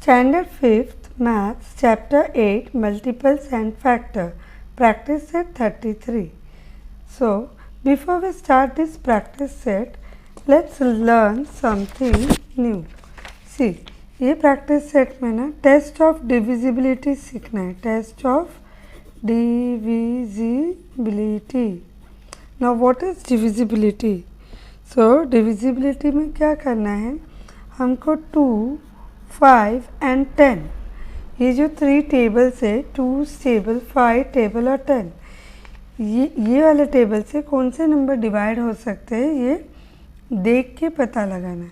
Standard 5th Maths Chapter 8 Multiples and Factor Practice Set 33. So before we start this practice set, let's learn something new. See, ये practice set में ना test of divisibility सीखना है. Test of divisibility. Now what is divisibility? So divisibility में क्या करना है, हमको 2, 5 and 10, ये जो 3 टेबल्स है, 2 टेबल, 5 टेबल और 10, ये वाले टेबल से कौन से नंबर डिवाइड हो सकते हैं ये देख के पता लगाना है.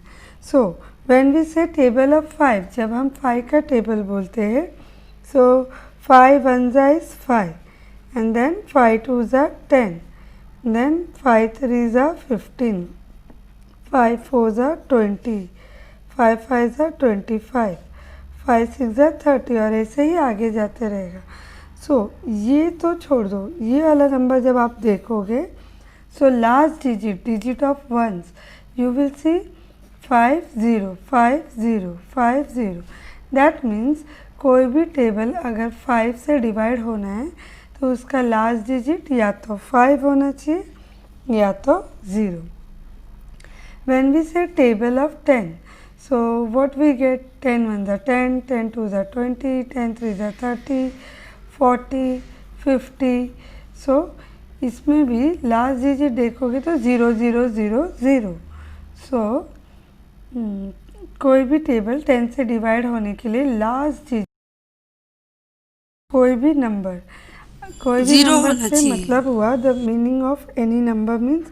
सो व्हेन वी से टेबल ऑफ 5, जब हम 5 का टेबल बोलते हैं, सो 5 1 इज 5 एंड देन 5 2 10, देन 5 3 15, 5 4 20, 5 5 25, 5 6 30 और ऐसे ही आगे जाते रहेगा. सो ये तो छोड़ दो, ये वाला नंबर जब आप देखोगे, so last digit of once you will see 5 0 5 0 5 0. That means कोई भी टेबल अगर 5 से डिवाइड होना है तो उसका लास्ट डिजिट या तो 5 होना चाहिए या तो 0. When we say table of 10, so what we get, 10 1 are 10, 10 2 are 20, 10 3 are 30, 40, 50. So इसमें भी लास्ट डिजिट देखोगे तो 0 0 0 0. सो कोई भी टेबल 10 से डिवाइड होने के लिए लास्ट डिजिट कोई भी नंबर से मतलब हुआ, the meaning of any number means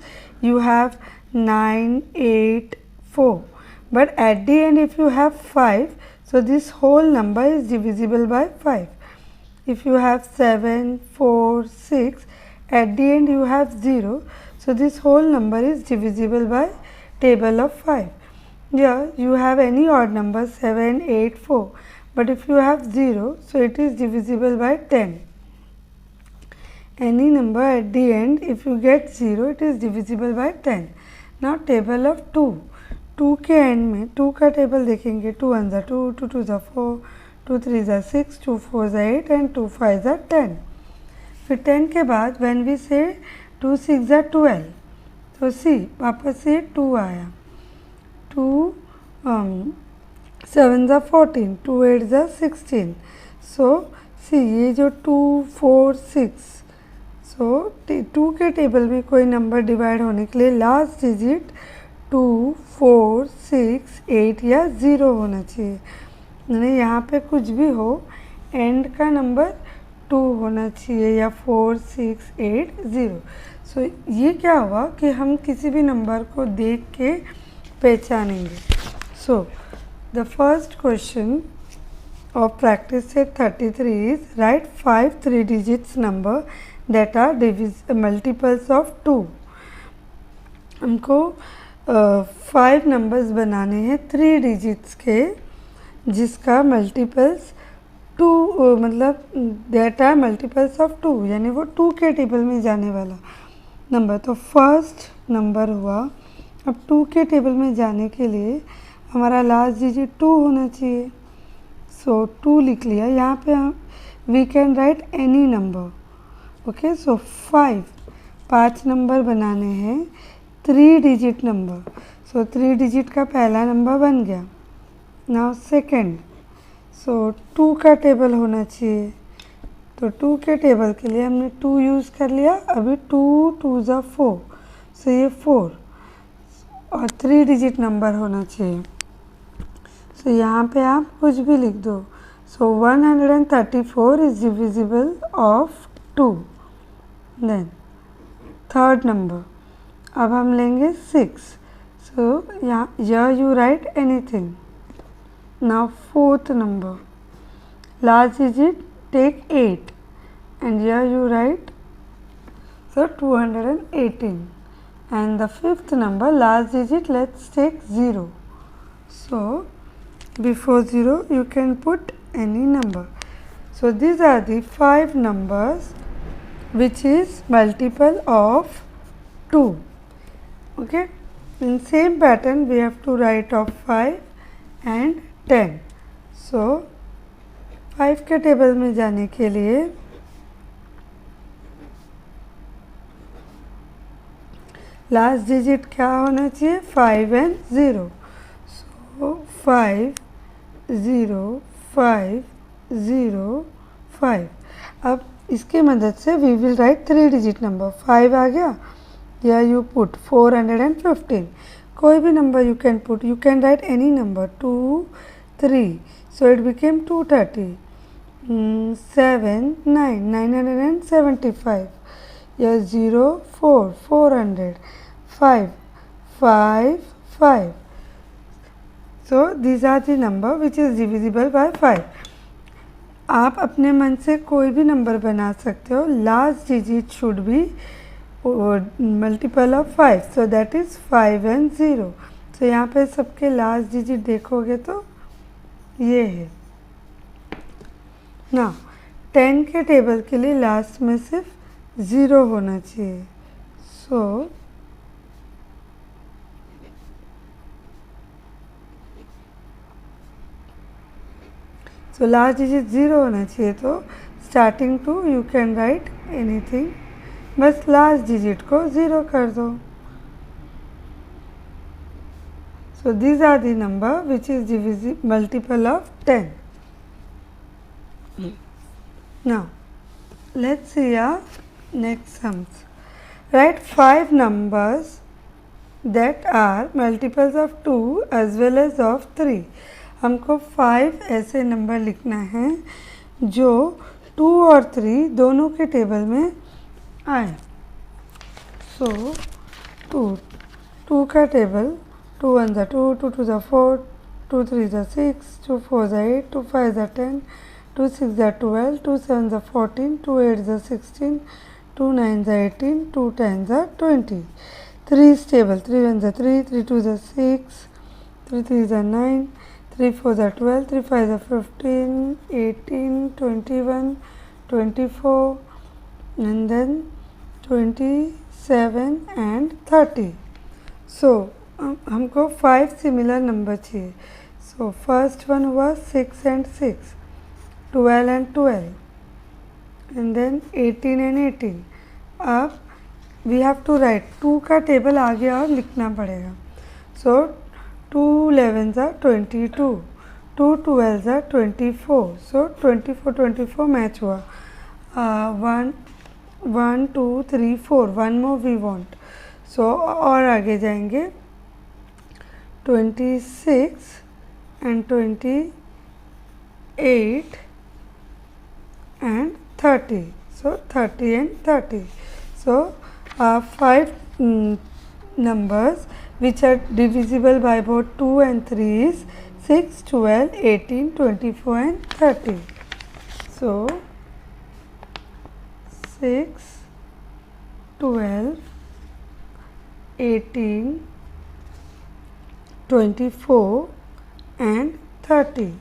you have 9 8 4, but at the end if you have 5, so this whole number is divisible by 5. If you have 7 4 6, at the end you have 0, so this whole number is divisible by table of 5. Yeah, you have any odd number 7 8 4, but if you have 0, so it is divisible by 10. Any number at the end, if you get 0, it is divisible by 10. Now table of 2. 2 के end में 2 का table देखेंगे, 2 1 are 2, 2 2 are 4, 2 3 are 6, 2 4 are 8 and 2 5 are 10. फिर 10 के बाद when we say 2 6 are 12, तो see वापस से 2 आया, 2 7 are 14, 2 8 are 16. So see ये जो 2 4 6, सो 2 के टेबल में कोई नंबर डिवाइड होने के लिए लास्ट डिजिट 2 4 6 8 या 0 होना चाहिए. यानी यहाँ पे कुछ भी हो, एंड का नंबर 2 होना चाहिए या 4 6 8 0. सो ये क्या हुआ कि हम किसी भी नंबर को देख के पहचानेंगे. So the first question of practice set 33 is write 5 3 digits number that are multiples of 2. हमको 5 नंबर्स बनाने हैं 3 डिजिट्स के जिसका मल्टीपल्स 2 मतलब that are multiples of 2, यानी वो 2 के टेबल में जाने वाला नंबर. तो फर्स्ट नंबर हुआ. अब 2 के टेबल में जाने के लिए हमारा लास्ट डिजिट 2 होना चाहिए. सो 2 लिख लिया. यहाँ पे हम we can write any number. Okay, so 5 number बनाने हैं 3 डिजिट नंबर. सो 3 डिजिट का पहला नंबर बन गया. नाउ सेकंड, सो 2 का टेबल होना चाहिए. तो 2 के टेबल के लिए हमने 2 यूज़ कर लिया. अभी 2 2 are 4, सो ये 4 और 3 डिजिट नंबर होना चाहिए. सो यहाँ पे आप कुछ भी लिख दो. So 134 is divisible of 2. Then third number, अब हम लेंगे 6. सो यहाँ you write anything. Now fourth number, last digit take 8 and you write so 218. And the fifth number, last digit let's take 0. So before 0 you can put any number. So these are the 5 numbers which is multiple of 2. Okay, in same pattern we have to write of 5 and 10. सो 5 के table में जाने के लिए last digit क्या होना चाहिए? 5 and 0. सो 5 0 5 0 5. अब इसके मदद से we will write 3 digit number. 5 आ गया या यू पुट 415. कोई भी number you can put. You can write any number. 2 3. So it became 230. 7 9 975. या 0 4 400. 5 5 5. So these are the number which is divisible by 5. आप अपने मन से कोई भी नंबर बना सकते हो. Last digit should be multiple of 5. So that is 5 and 0. तो यहाँ पे सबके लास्ट डिजिट देखोगे तो ये है ना. 10 के टेबल के लिए लास्ट में सिर्फ 0 होना चाहिए. सो लास्ट डिजिट 0 होना चाहिए. तो starting to you can write anything, बस लास्ट डिजिट को 0 कर दो. So these are the number which is divisible multiple of 10. Now let's see our next sums. Write 5 numbers that are multiples of 2 as well as of 3. हमको 5 ऐसे number लिखना है जो 2 और 3 दोनों के टेबल में आए. सो 2 का टेबल 2 1 ज़ा 2, 2 2 ज़ा 4, 2 3 ज़ा 6, 2 4 ज़ा 8, 2 5 ज़ा 10, 2 6 ज़ा 12, 2 7 ज़ा 14, 2 8 ज़ा 16, 2 9 ज़ा 18, 2 10 ज़ा 20. 3 टेबल 3 1 ज़ा 3, 3 2 ज़ा 6, 3 3 ज़ा 9, 3 4 ज़ा 12, 3 5 ज़ा 15, 18, 21, 24 and then 27 and 30. सो हमको 5 सिमिलर नंबर चाहिए. सो फर्स्ट वन हुआ 6 and 6, 12 and 12, and then 18 and 18. अब वी हैव टू राइट 2 का टेबल आगे और लिखना पड़ेगा. सो 2 11 ज़ा 22, 2 12 ज़ा 24. सो 24 24 मैच हुआ. 1 1 2 3 4. 1 more we want. सो और आगे जाएंगे 26 and 28 and 30. So 30 and 30. So 5 numbers which are divisible by both 2 and 3 is 6, 12, 18, 24 and 30. So 6, 12, 18, 24 and 30.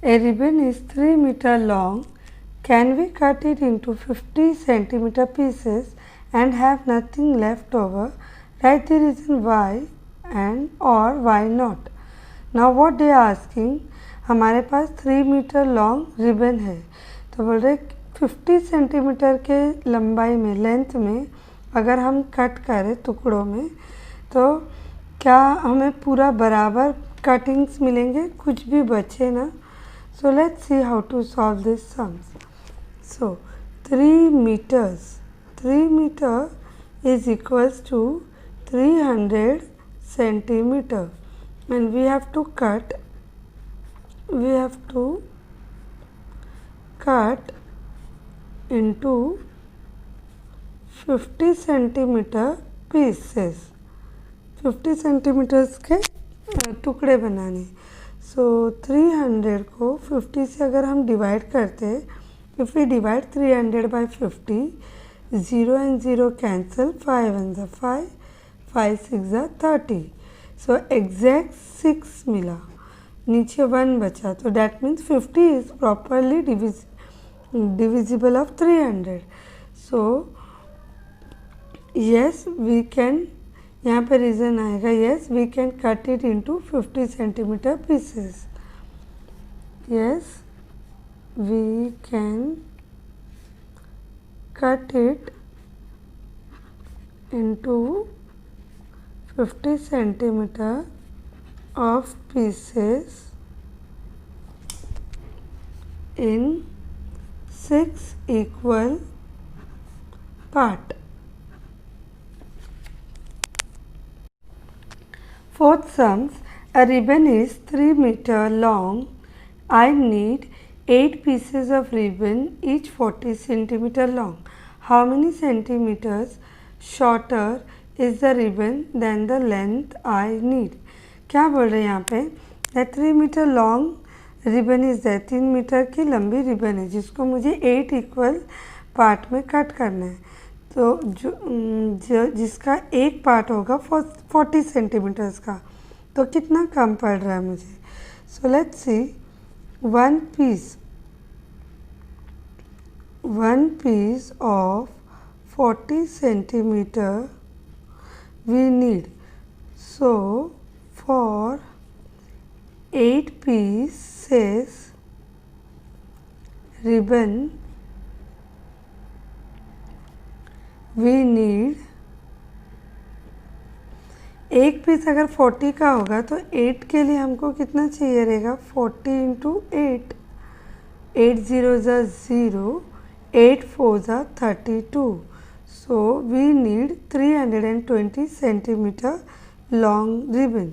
A ribbon is 3 meter long. Can we cut it into 50 centimeter pieces and have nothing left over? Write the reason why and or why not. Now what they are asking, हमारे पास 3 metre long ribbon है. तो बोल रहे 50 centimetre के लंबाई में, length में अगर हम कट करें टुकड़ों में तो क्या हमें पूरा बराबर कटिंग्स मिलेंगे, कुछ भी बचे ना. So let's see how to solve this sums. So 3 meter is equals to 300 centimeter and we have to cut into 50 centimeter pieces. 50 centimeters के टुकड़े बनाने. सो 300 को 50 से अगर हम डिवाइड करते, if we divide 300 by 50, 0 and 0 cancel, 5 and 5, 5 6 30. So exact 6 मिला, नीचे 1 बचा. तो that means 50 is properly divisible of 300. So yes, we can यहाँ पे रीज़न आएगा yes we can cut it into 50 centimeter pieces. Yes we can cut it into 50 centimeter of pieces in 6 equal part. Fourth sums, a ribbon is 3 meter long. I need 8 pieces of ribbon, each 40 centimeter long. How many centimeters shorter is the ribbon than the length I need? क्या बोल रहे हैं यहाँ पे? that 3 meter long ribbon is there. 3 metre की लंबी ribbon है जिसको मुझे 8 इक्वल पार्ट में कट करना है. तो जो जिसका एक पार्ट होगा 40 सेंटीमीटर्स का, तो कितना कम पड़ रहा है मुझे. So let's see. One piece of 40 centimeter we need. So for 8 pieces ribbon we need. एक पीस अगर 40 का होगा तो 8 के लिए हमको कितना चाहिए रहेगा. 40 into 8. 8 0 0, 8 4 32. So we need 320 centimeter long ribbon.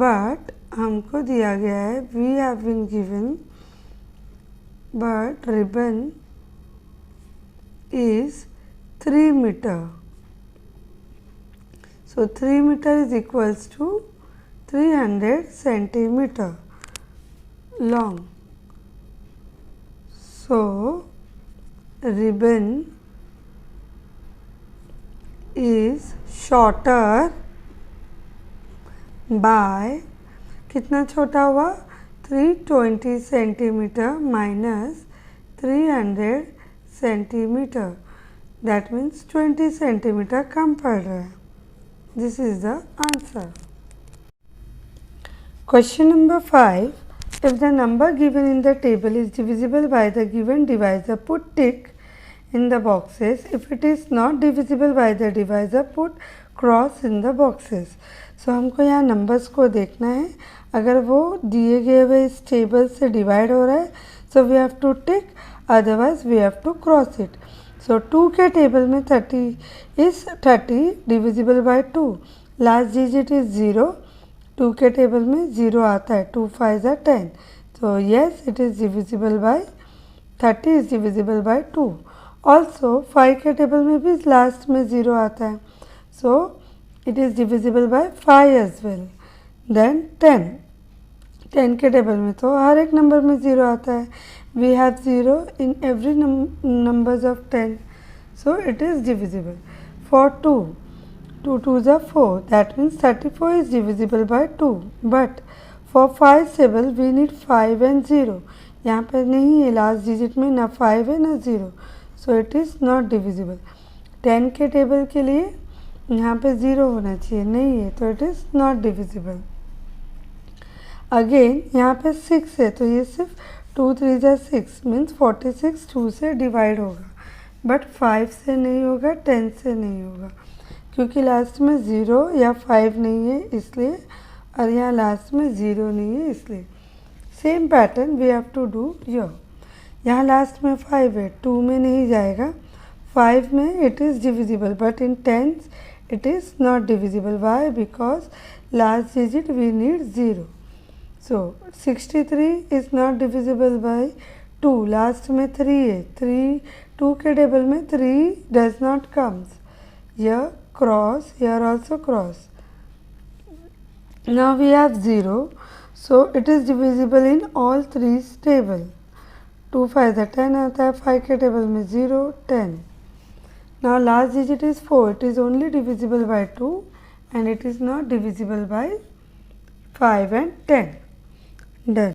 But हमको दिया गया है we have been given but ribbon is 3 meter. So 3 meter is equals to 300 centimeter long. So ribbon is shorter by कितना छोटा हुआ. 320 centimetre minus 300 centimetre. That means 20 centimetre कम पड़ रहा है. This is the answer. Question number 5. If the number given in the table is divisible by the given divisor, put tick in the boxes. If it is not divisible by the divisor, put cross in the boxes. So हमको यहाँ numbers को देखना है. अगर वो दिए गए हुए इस टेबल से डिवाइड हो रहा है so we have to tick, otherwise we have to cross it. So 2 के टेबल में 30 is 30 divisible by 2. Last digit is 0. 2 के टेबल में 0 आता है. 2 5 are 10. So yes, it is divisible by 30 is divisible by 2. Also 5 के table में भी last में 0 आता है. So it is divisible by 5 as well. Then 10 के टेबल में तो हर एक नंबर में 0 आता है. We have 0 in every numbers of 10. So it is divisible. For 2 2s are 4. That means 34 is divisible by 2. But for 5 table we need 5 and 0. यहाँ पर नहीं है लास्ट डिजिट में ना 5 है ना 0. So it is not divisible. 10 के table के लिए यहाँ पे 0 होना चाहिए, नहीं है तो it is not divisible. Again यहाँ पे 6 है तो ये सिर्फ 2 3 6 मीन्स 46 2 से डिवाइड होगा. बट 5 से नहीं होगा, 10 से नहीं होगा क्योंकि लास्ट में 0 या 5 नहीं है इसलिए, और यहाँ लास्ट में 0 नहीं है इसलिए. Same pattern we have to do here. यहाँ लास्ट में 5 है, 2 में नहीं जाएगा. 5 में it is divisible but in 10s it is not divisible. Why? Because last digit we need 0. So 63 is not divisible by 2. Last में 3 है. 2 के टेबल में 3 does not comes. Here cross, here also cross. Now we have 0. So it is divisible in all 3 table. 2 5 10 आता है. 5 के table में 0 10. Now last digit is 4. It is only divisible by 2 and it is not divisible by 5 and 10. Done.